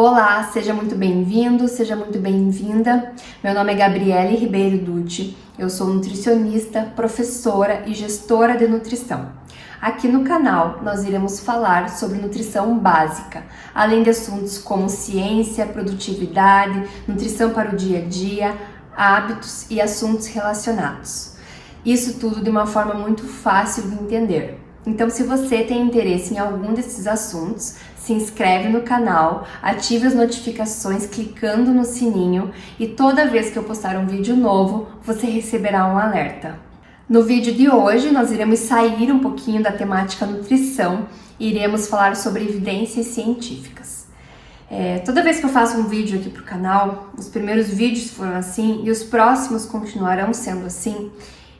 Olá, seja muito bem-vindo, seja muito bem-vinda. Meu nome é Gabriele Ribeiro Dutti, eu sou nutricionista, professora e gestora de nutrição. Aqui no canal nós iremos falar sobre nutrição básica, além de assuntos como ciência, produtividade, nutrição para o dia a dia, hábitos e assuntos relacionados. Isso tudo de uma forma muito fácil de entender. Então, se você tem interesse em algum desses assuntos, se inscreve no canal, ative as notificações clicando no sininho e toda vez que eu postar um vídeo novo, você receberá um alerta. No vídeo de hoje, nós iremos sair um pouquinho da temática nutrição e iremos falar sobre evidências científicas. Toda vez que eu faço um vídeo aqui para o canal, os primeiros vídeos foram assim e os próximos continuarão sendo assim,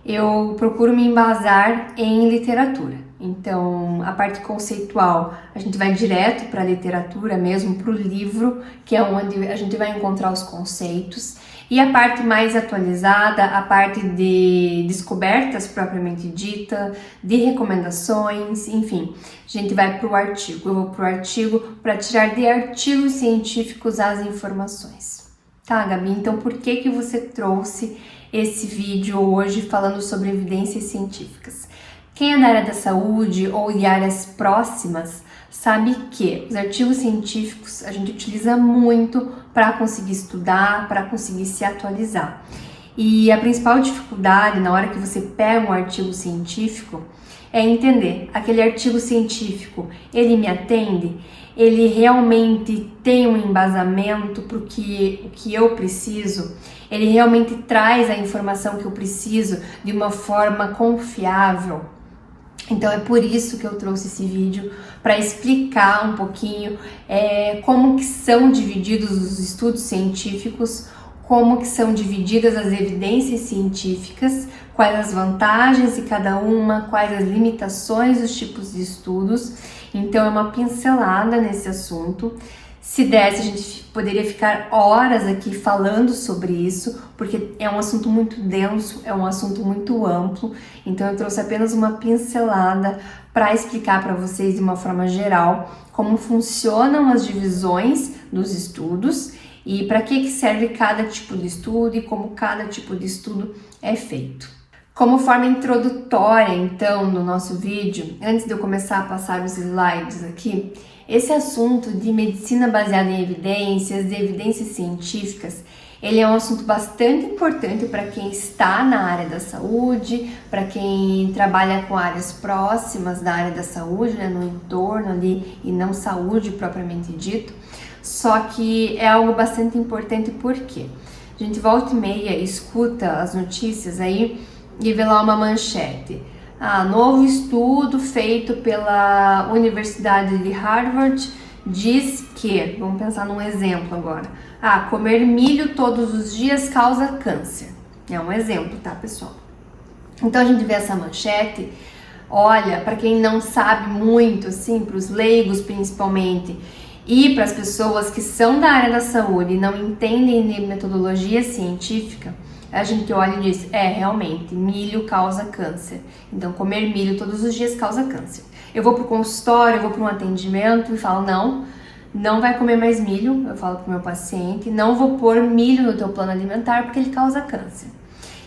eu procuro me embasar em literatura. Então, a parte conceitual, a gente vai direto para a literatura mesmo, para o livro, que é onde a gente vai encontrar os conceitos. E a parte mais atualizada, a parte de descobertas propriamente dita, de recomendações, enfim, a gente vai para o artigo. Eu vou para o artigo para tirar de artigos científicos as informações. Tá, Gabi? Então, por que você trouxe esse vídeo hoje falando sobre evidências científicas? Quem é da área da saúde ou de áreas próximas sabe que os artigos científicos a gente utiliza muito para conseguir estudar, para conseguir se atualizar. E a principal dificuldade na hora que você pega um artigo científico é entender, aquele artigo científico, ele me atende? Ele realmente tem um embasamento para o que eu preciso? Ele realmente traz a informação que eu preciso de uma forma confiável? Então é por isso que eu trouxe esse vídeo, para explicar um pouquinho como que são divididos os estudos científicos, como que são divididas as evidências científicas, quais as vantagens de cada uma, quais as limitações dos tipos de estudos. Então é uma pincelada nesse assunto. Se desse, a gente poderia ficar horas aqui falando sobre isso, porque é um assunto muito denso, é um assunto muito amplo. Então eu trouxe apenas uma pincelada para explicar para vocês de uma forma geral como funcionam as divisões dos estudos e para que serve cada tipo de estudo e como cada tipo de estudo é feito. Como forma introdutória, então, no nosso vídeo, antes de eu começar a passar os slides aqui, esse assunto de medicina baseada em evidências, de evidências científicas, ele é um assunto bastante importante para quem está na área da saúde, para quem trabalha com áreas próximas da área da saúde, né, no entorno ali, e não saúde propriamente dito. Só que é algo bastante importante porque a gente volta e meia escuta as notícias aí e vê lá uma manchete. Novo estudo feito pela Universidade de Harvard diz que, vamos pensar num exemplo agora, comer milho todos os dias causa câncer. É um exemplo, tá, pessoal? Então a gente vê essa manchete, olha, para quem não sabe muito, assim, para os leigos principalmente, e para as pessoas que são da área da saúde e não entendem de metodologia científica, a gente olha e diz, realmente, milho causa câncer. Então, comer milho todos os dias causa câncer. Eu vou pro consultório, eu vou para um atendimento e falo, não vai comer mais milho. Eu falo pro meu paciente, não vou pôr milho no teu plano alimentar porque ele causa câncer.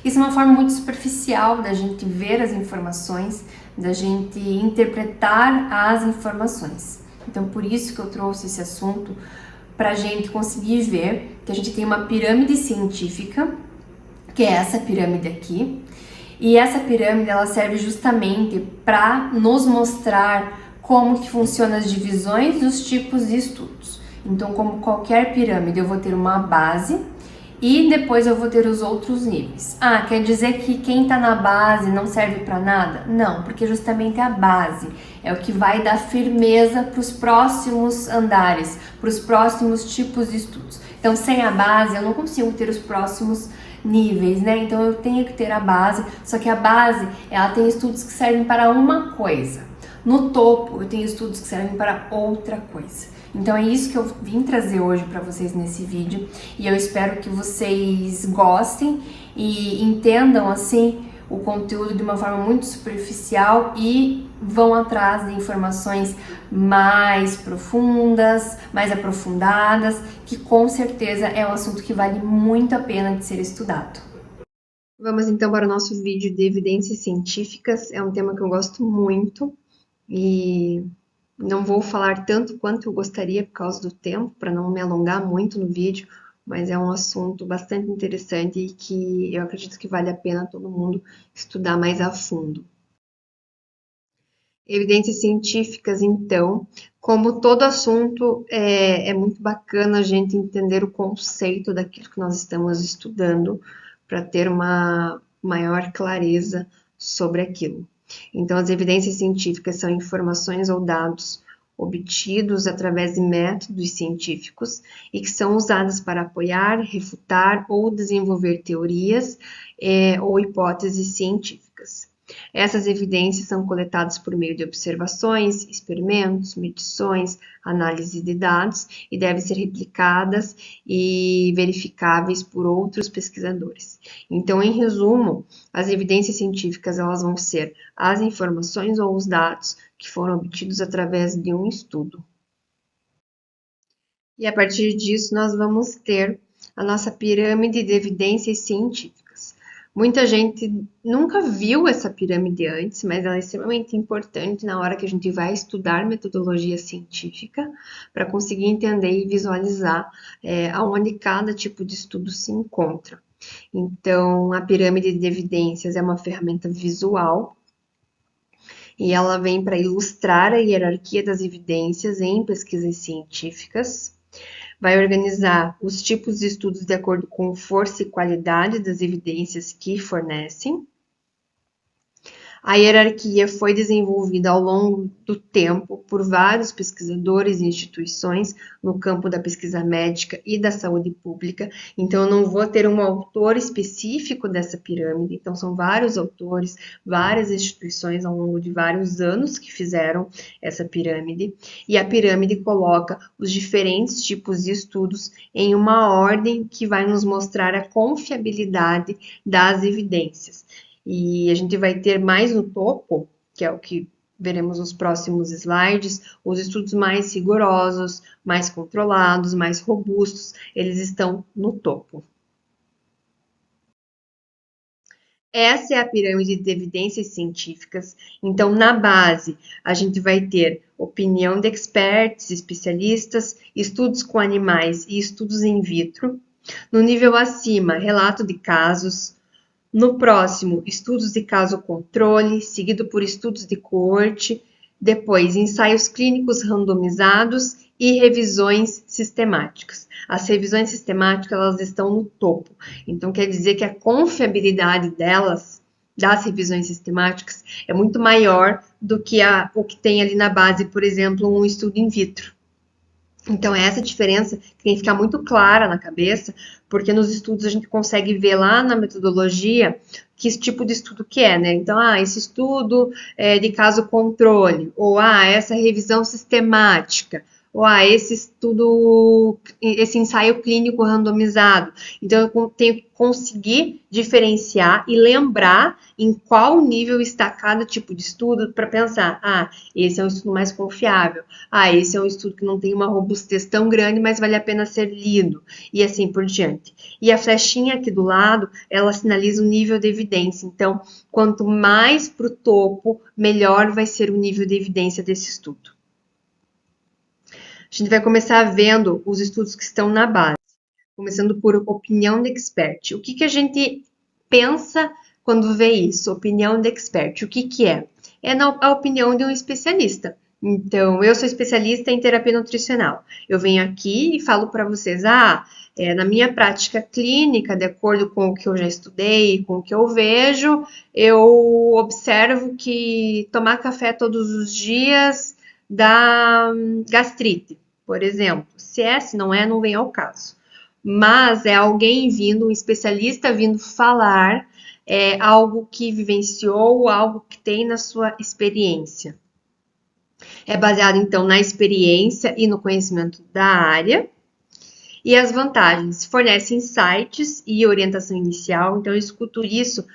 Isso é uma forma muito superficial da gente ver as informações, da gente interpretar as informações. Então, por isso que eu trouxe esse assunto, pra gente conseguir ver que a gente tem uma pirâmide científica, que é essa pirâmide aqui, e essa pirâmide ela serve justamente para nos mostrar como que funcionam as divisões dos tipos de estudos. Então, como qualquer pirâmide, eu vou ter uma base e depois eu vou ter os outros níveis. Quer dizer que quem está na base não serve para nada? Não, porque justamente a base é o que vai dar firmeza para os próximos andares, para os próximos tipos de estudos. Então, sem a base, eu não consigo ter os próximos níveis, né? Então eu tenho que ter a base, só que a base, ela tem estudos que servem para uma coisa. No topo, eu tenho estudos que servem para outra coisa. Então é isso que eu vim trazer hoje para vocês nesse vídeo e eu espero que vocês gostem e entendam assim o conteúdo de uma forma muito superficial e vão atrás de informações mais profundas, mais aprofundadas, que com certeza é um assunto que vale muito a pena de ser estudado. Vamos então para o nosso vídeo de evidências científicas. É um tema que eu gosto muito e não vou falar tanto quanto eu gostaria por causa do tempo, para não me alongar muito no vídeo, mas é um assunto bastante interessante e que eu acredito que vale a pena todo mundo estudar mais a fundo. Evidências científicas, então, como todo assunto, é muito bacana a gente entender o conceito daquilo que nós estamos estudando para ter uma maior clareza sobre aquilo. Então, as evidências científicas são informações ou dados obtidos através de métodos científicos e que são usadas para apoiar, refutar ou desenvolver teorias ou hipóteses científicas. Essas evidências são coletadas por meio de observações, experimentos, medições, análise de dados e devem ser replicadas e verificáveis por outros pesquisadores. Então, em resumo, as evidências científicas elas vão ser as informações ou os dados que foram obtidos através de um estudo. E a partir disso, nós vamos ter a nossa pirâmide de evidências científicas. Muita gente nunca viu essa pirâmide antes, mas ela é extremamente importante na hora que a gente vai estudar metodologia científica para conseguir entender e visualizar aonde cada tipo de estudo se encontra. Então, a pirâmide de evidências é uma ferramenta visual e ela vem para ilustrar a hierarquia das evidências em pesquisas científicas. Vai organizar os tipos de estudos de acordo com força e qualidade das evidências que fornecem. A hierarquia foi desenvolvida ao longo do tempo por vários pesquisadores e instituições no campo da pesquisa médica e da saúde pública. Então, eu não vou ter um autor específico dessa pirâmide. Então, são vários autores, várias instituições ao longo de vários anos que fizeram essa pirâmide. E a pirâmide coloca os diferentes tipos de estudos em uma ordem que vai nos mostrar a confiabilidade das evidências. E a gente vai ter mais no topo, que é o que veremos nos próximos slides, os estudos mais rigorosos, mais controlados, mais robustos, eles estão no topo. Essa é a pirâmide de evidências científicas. Então, na base, a gente vai ter opinião de experts, especialistas, estudos com animais e estudos in vitro. No nível acima, relato de casos. No próximo, estudos de caso-controle, seguido por estudos de coorte, depois ensaios clínicos randomizados e revisões sistemáticas. As revisões sistemáticas elas estão no topo, então quer dizer que a confiabilidade delas, das revisões sistemáticas, é muito maior do que o que tem ali na base, por exemplo, um estudo in vitro. Então, essa diferença tem que ficar muito clara na cabeça, porque nos estudos a gente consegue ver lá na metodologia que esse tipo de estudo que é, né? Então, esse estudo de caso controle, ou essa revisão sistemática, ou esse estudo, esse ensaio clínico randomizado. Então, eu tenho que conseguir diferenciar e lembrar em qual nível está cada tipo de estudo para pensar, esse é um estudo mais confiável, esse é um estudo que não tem uma robustez tão grande, mas vale a pena ser lido, e assim por diante. E a flechinha aqui do lado, ela sinaliza o nível de evidência. Então, quanto mais para o topo, melhor vai ser o nível de evidência desse estudo. A gente vai começar vendo os estudos que estão na base, começando por opinião de expert. O que a gente pensa quando vê isso? Opinião de expert. O que é? É a opinião de um especialista. Então, eu sou especialista em terapia nutricional. Eu venho aqui e falo para vocês, na minha prática clínica, de acordo com o que eu já estudei, com o que eu vejo, eu observo que tomar café todos os dias dá gastrite, por exemplo. Se não é, não vem ao caso. Mas é alguém vindo, um especialista vindo falar algo que vivenciou, algo que tem na sua experiência. É baseado, então, na experiência e no conhecimento da área. E as vantagens, fornece insights e orientação inicial. Então, eu escuto isso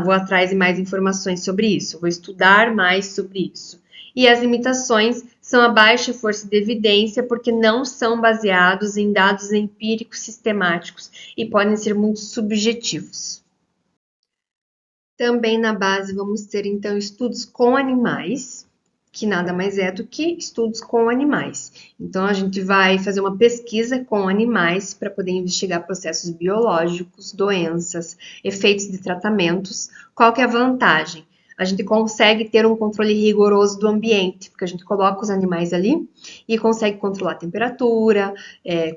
vou atrás de mais informações sobre isso, vou estudar mais sobre isso. E as limitações são a baixa força de evidência porque não são baseados em dados empíricos sistemáticos e podem ser muito subjetivos. Também na base vamos ter então estudos com animais, que nada mais é do que estudos com animais. Então a gente vai fazer uma pesquisa com animais para poder investigar processos biológicos, doenças, efeitos de tratamentos. Qual que é a vantagem? A gente consegue ter um controle rigoroso do ambiente, porque a gente coloca os animais ali e consegue controlar a temperatura,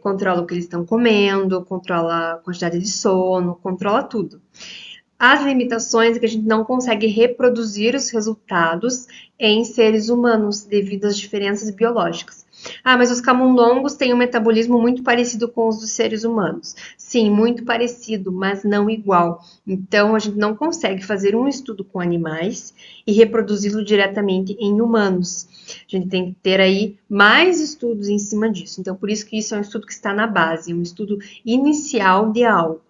controla o que eles estão comendo, controla a quantidade de sono, controla tudo. As limitações é que a gente não consegue reproduzir os resultados em seres humanos devido às diferenças biológicas. Mas os camundongos têm um metabolismo muito parecido com os dos seres humanos. Sim, muito parecido, mas não igual. Então, a gente não consegue fazer um estudo com animais e reproduzi-lo diretamente em humanos. A gente tem que ter aí mais estudos em cima disso. Então, por isso que isso é um estudo que está na base, um estudo inicial de algo.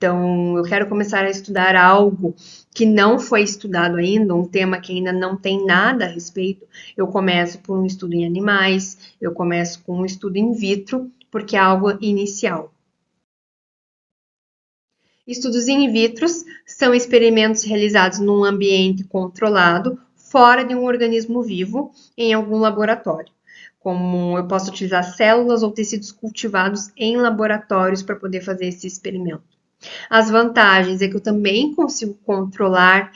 Então, eu quero começar a estudar algo que não foi estudado ainda, um tema que ainda não tem nada a respeito. Eu começo por um estudo em animais, eu começo com um estudo in vitro, porque é algo inicial. Estudos in vitro são experimentos realizados num ambiente controlado, fora de um organismo vivo, em algum laboratório. Como eu posso utilizar células ou tecidos cultivados em laboratórios para poder fazer esse experimento. As vantagens é que eu também consigo controlar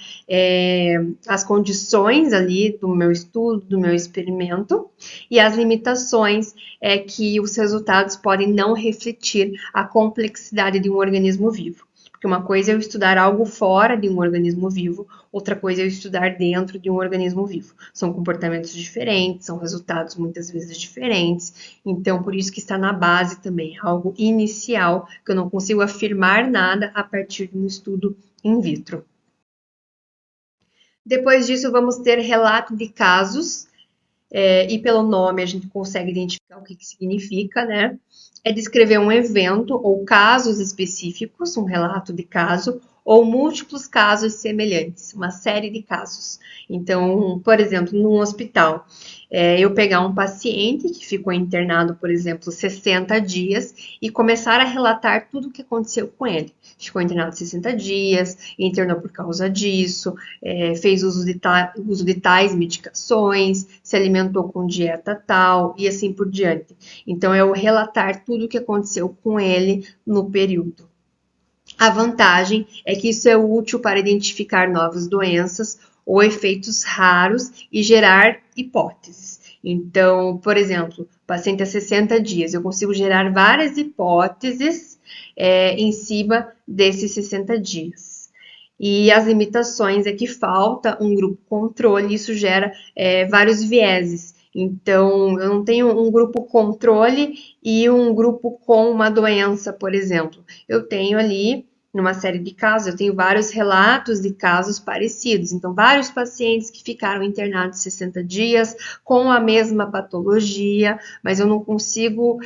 as condições ali do meu estudo, do meu experimento, e as limitações é que os resultados podem não refletir a complexidade de um organismo vivo. Porque uma coisa é eu estudar algo fora de um organismo vivo, outra coisa é eu estudar dentro de um organismo vivo. São comportamentos diferentes, são resultados muitas vezes diferentes. Então, por isso que está na base também, algo inicial, que eu não consigo afirmar nada a partir de um estudo in vitro. Depois disso, vamos ter relato de casos, e pelo nome a gente consegue identificar o que significa, né? É descrever um evento ou casos específicos, um relato de caso, ou múltiplos casos semelhantes, uma série de casos. Então, por exemplo, num hospital, eu pegar um paciente que ficou internado, por exemplo, 60 dias e começar a relatar tudo o que aconteceu com ele. Ficou internado 60 dias, internou por causa disso, fez uso de tais medicações, se alimentou com dieta tal e assim por diante. Então, é o relatar tudo o que aconteceu com ele no período. A vantagem é que isso é útil para identificar novas doenças ou efeitos raros e gerar hipóteses. Então, por exemplo, paciente há 60 dias, eu consigo gerar várias hipóteses em cima desses 60 dias. E as limitações é que falta um grupo controle, isso gera vários vieses. Então, eu não tenho um grupo controle e um grupo com uma doença, por exemplo. Eu tenho ali, numa série de casos, eu tenho vários relatos de casos parecidos. Então, vários pacientes que ficaram internados 60 dias com a mesma patologia, mas eu não consigo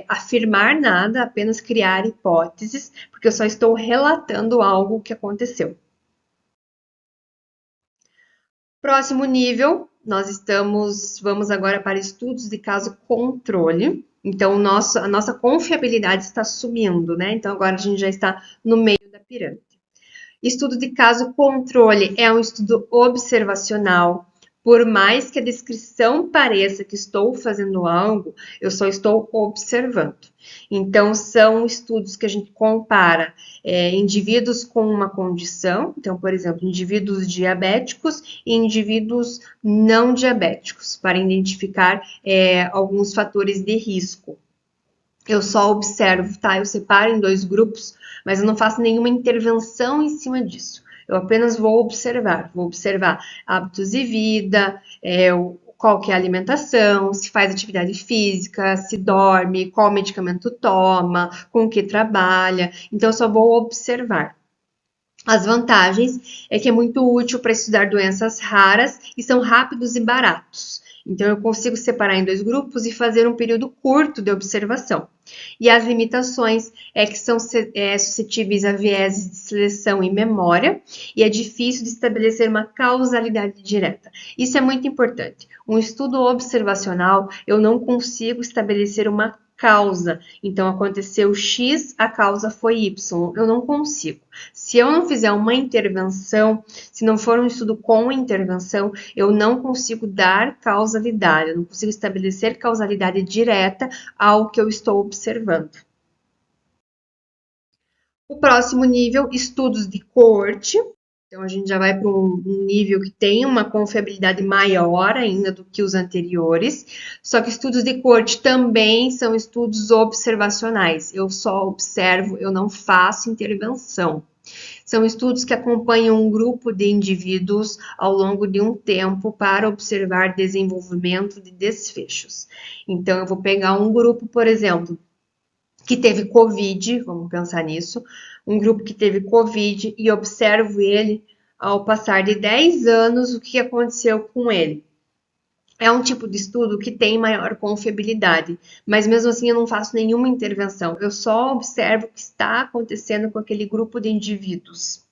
afirmar nada, apenas criar hipóteses, porque eu só estou relatando algo que aconteceu. Próximo nível, vamos agora para estudos de caso controle. Então, a nossa confiabilidade está subindo, né? Então, agora a gente já está no meio da pirâmide. Estudo de caso controle é um estudo observacional. Por mais que a descrição pareça que estou fazendo algo, eu só estou observando. Então, são estudos que a gente compara indivíduos com uma condição, então, por exemplo, indivíduos diabéticos e indivíduos não diabéticos, para identificar alguns fatores de risco. Eu só observo, tá? Eu separo em 2 grupos, mas eu não faço nenhuma intervenção em cima disso. Eu apenas vou observar hábitos de vida, qual que é a alimentação, se faz atividade física, se dorme, qual medicamento toma, com que trabalha. Então, eu só vou observar. As vantagens é que é muito útil para estudar doenças raras e são rápidos e baratos. Então, eu consigo separar em 2 grupos e fazer um período curto de observação. E as limitações é que são suscetíveis a vieses de seleção e memória, e é difícil de estabelecer uma causalidade direta. Isso é muito importante. Um estudo observacional, eu não consigo estabelecer uma causa. Então, aconteceu X, a causa foi Y. Eu não consigo. Se eu não fizer uma intervenção, se não for um estudo com intervenção, eu não consigo dar causalidade, eu não consigo estabelecer causalidade direta ao que eu estou observando. O próximo nível, estudos de coorte. Então, a gente já vai para um nível que tem uma confiabilidade maior ainda do que os anteriores. Só que estudos de coorte também são estudos observacionais. Eu só observo, eu não faço intervenção. São estudos que acompanham um grupo de indivíduos ao longo de um tempo para observar desenvolvimento de desfechos. Então, eu vou pegar um grupo, por exemplo, que teve Covid, vamos pensar nisso, um grupo que teve Covid e observo ele ao passar de 10 anos, o que aconteceu com ele. É um tipo de estudo que tem maior confiabilidade, mas mesmo assim eu não faço nenhuma intervenção, eu só observo o que está acontecendo com aquele grupo de indivíduos.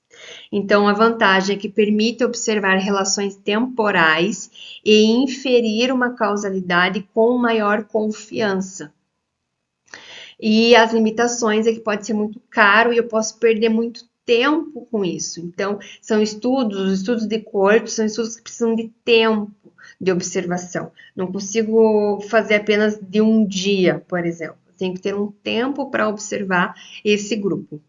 Então, a vantagem é que permite observar relações temporais e inferir uma causalidade com maior confiança. E as limitações é que pode ser muito caro e eu posso perder muito tempo com isso. Então, são estudos, os estudos de coorte são estudos que precisam de tempo de observação. Não consigo fazer apenas de um dia, por exemplo. Tenho que ter um tempo para observar esse grupo.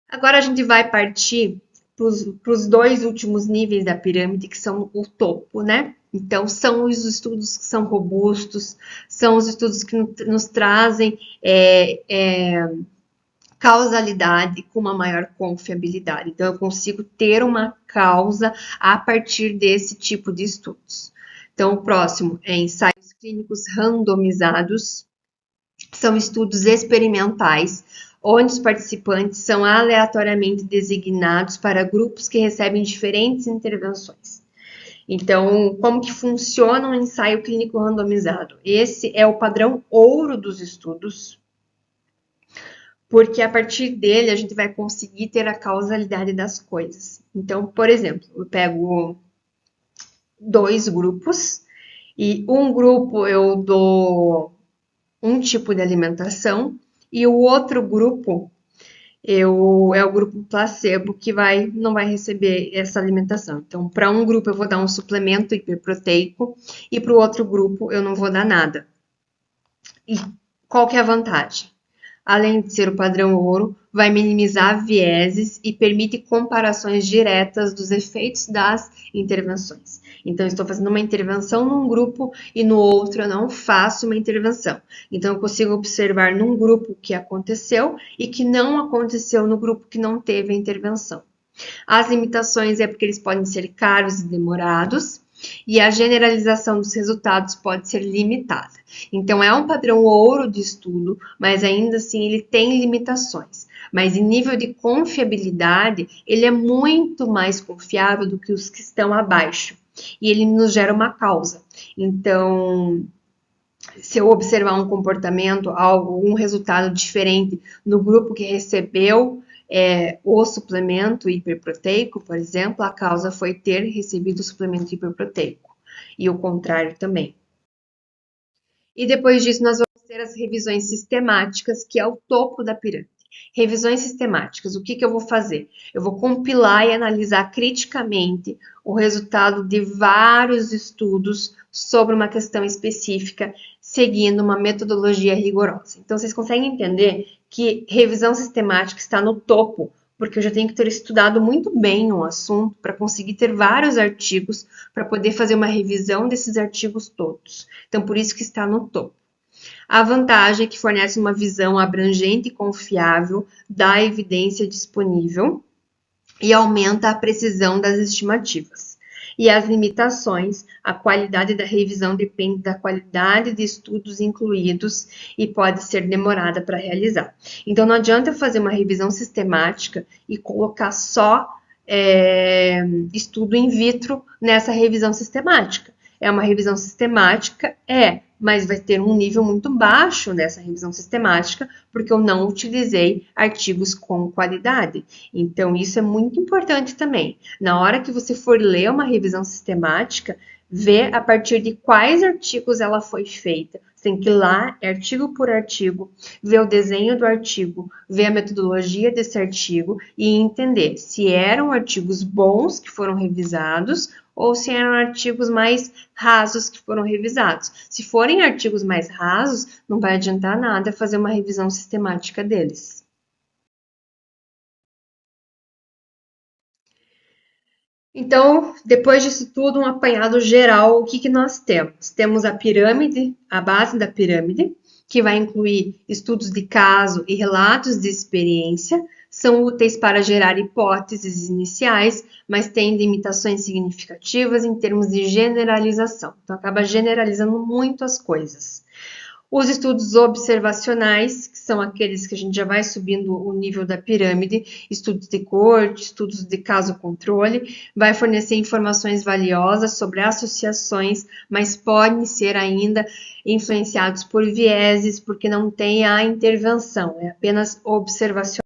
Agora a gente vai partir para os dois últimos níveis da pirâmide, que são o topo, né? Então, são os estudos que são robustos, são os estudos que nos trazem causalidade com uma maior confiabilidade. Então, eu consigo ter uma causa a partir desse tipo de estudos. Então, o próximo é ensaios clínicos randomizados, são estudos experimentais, onde os participantes são aleatoriamente designados para grupos que recebem diferentes intervenções. Então, como que funciona um ensaio clínico randomizado? Esse é o padrão ouro dos estudos, porque a partir dele a gente vai conseguir ter a causalidade das coisas. Então, por exemplo, eu pego 2 grupos e um grupo eu dou um tipo de alimentação e o outro grupo é o grupo placebo que não vai receber essa alimentação. Então, para um grupo eu vou dar um suplemento hiperproteico e para o outro grupo eu não vou dar nada. E qual que é a vantagem? Além de ser o padrão ouro, vai minimizar vieses e permite comparações diretas dos efeitos das intervenções. Então, estou fazendo uma intervenção num grupo e no outro eu não faço uma intervenção. Então, eu consigo observar num grupo o que aconteceu e que não aconteceu no grupo que não teve a intervenção. As limitações é porque eles podem ser caros e demorados, e a generalização dos resultados pode ser limitada. Então, é um padrão ouro de estudo, mas ainda assim ele tem limitações. Mas em nível de confiabilidade, ele é muito mais confiável do que os que estão abaixo. E ele nos gera uma causa. Então, se eu observar um comportamento, um resultado diferente no grupo que recebeu o suplemento hiperproteico, por exemplo, a causa foi ter recebido o suplemento hiperproteico. E o contrário também. E depois disso, nós vamos ter as revisões sistemáticas, que é o topo da pirâmide. Revisões sistemáticas, o que eu vou fazer? Eu vou compilar e analisar criticamente o resultado de vários estudos sobre uma questão específica, seguindo uma metodologia rigorosa. Então, vocês conseguem entender que revisão sistemática está no topo, porque eu já tenho que ter estudado muito bem um assunto para conseguir ter vários artigos para poder fazer uma revisão desses artigos todos. Então, por isso que está no topo. A vantagem é que fornece uma visão abrangente e confiável da evidência disponível e aumenta a precisão das estimativas. E as limitações, a qualidade da revisão depende da qualidade de estudos incluídos e pode ser demorada para realizar. Então, não adianta eu fazer uma revisão sistemática e colocar só estudo in vitro nessa revisão sistemática. É uma revisão sistemática? mas vai ter um nível muito baixo nessa revisão sistemática, porque eu não utilizei artigos com qualidade. Então, isso é muito importante também. Na hora que você for ler uma revisão sistemática, ver a partir de quais artigos ela foi feita. Você tem que ir lá, artigo por artigo, ver o desenho do artigo, ver a metodologia desse artigo e entender se eram artigos bons que foram revisados ou se eram artigos mais rasos que foram revisados. Se forem artigos mais rasos, não vai adiantar nada fazer uma revisão sistemática deles. Então, depois disso tudo, um apanhado geral, o que nós temos? Temos a pirâmide, a base da pirâmide, que vai incluir estudos de caso e relatos de experiência, são úteis para gerar hipóteses iniciais, mas têm limitações significativas em termos de generalização. Então, acaba generalizando muito as coisas. Os estudos observacionais, que são aqueles que a gente já vai subindo o nível da pirâmide, estudos de coorte, estudos de caso-controle, vai fornecer informações valiosas sobre associações, mas podem ser ainda influenciados por vieses, porque não tem a intervenção, é apenas observacional.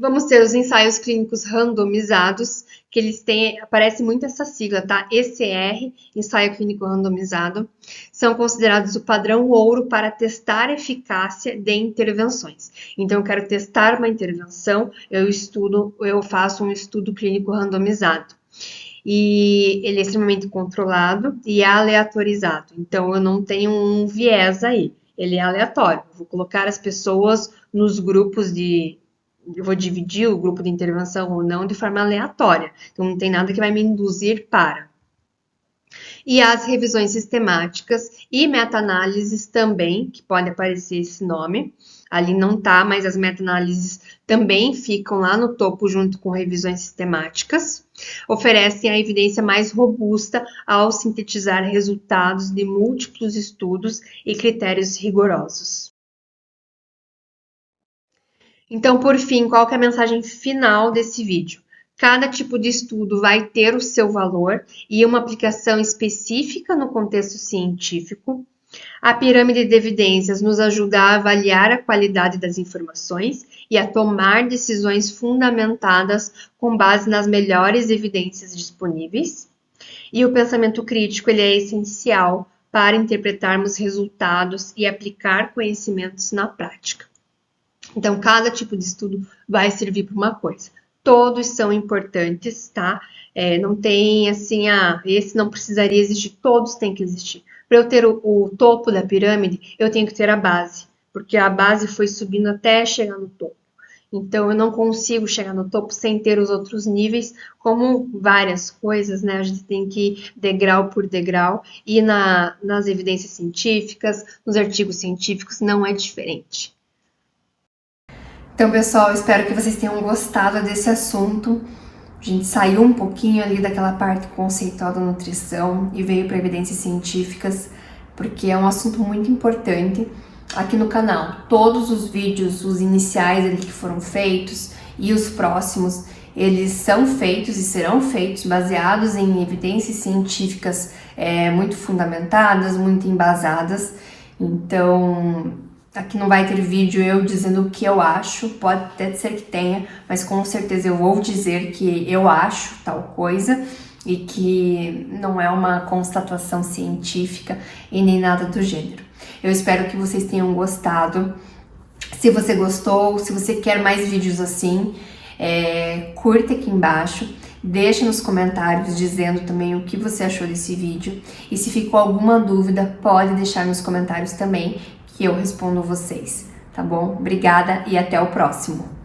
Vamos ter os ensaios clínicos randomizados, que eles têm, aparece muito essa sigla, tá? ECR, ensaio clínico randomizado, são considerados o padrão ouro para testar a eficácia de intervenções. Então, eu quero testar uma intervenção, eu faço um estudo clínico randomizado. E ele é extremamente controlado e aleatorizado. Então, eu não tenho um viés aí, ele é aleatório. Eu vou colocar as pessoas nos grupos eu vou dividir o grupo de intervenção ou não de forma aleatória. Então, não tem nada que vai me induzir para. E as revisões sistemáticas e meta-análises também, que pode aparecer esse nome. Ali não tá, mas as meta-análises também ficam lá no topo junto com revisões sistemáticas. Oferecem a evidência mais robusta ao sintetizar resultados de múltiplos estudos e critérios rigorosos. Então, por fim, qual que é a mensagem final desse vídeo? Cada tipo de estudo vai ter o seu valor e uma aplicação específica no contexto científico. A pirâmide de evidências nos ajuda a avaliar a qualidade das informações e a tomar decisões fundamentadas com base nas melhores evidências disponíveis. E o pensamento crítico ele é essencial para interpretarmos resultados e aplicar conhecimentos na prática. Então, cada tipo de estudo vai servir para uma coisa. Todos são importantes, tá? Não tem assim, esse não precisaria existir, todos têm que existir. Para eu ter o topo da pirâmide, eu tenho que ter a base, porque a base foi subindo até chegar no topo. Então, eu não consigo chegar no topo sem ter os outros níveis, como várias coisas, né? A gente tem que ir degrau por degrau, e nas evidências científicas, nos artigos científicos, não é diferente. Então, pessoal, espero que vocês tenham gostado desse assunto. A gente saiu um pouquinho ali daquela parte conceitual da nutrição e veio para evidências científicas, porque é um assunto muito importante aqui no canal. Todos os vídeos, os iniciais ali que foram feitos e os próximos, eles são feitos e serão feitos baseados em evidências científicas muito fundamentadas, muito embasadas. Então, aqui não vai ter vídeo eu dizendo o que eu acho, pode até ser que tenha, mas com certeza eu vou dizer que eu acho tal coisa e que não é uma constatação científica e nem nada do gênero. Eu espero que vocês tenham gostado. Se você gostou, se você quer mais vídeos assim, curta aqui embaixo. Deixa nos comentários dizendo também o que você achou desse vídeo. E se ficou alguma dúvida, pode deixar nos comentários também, que eu respondo vocês, tá bom? Obrigada e até o próximo!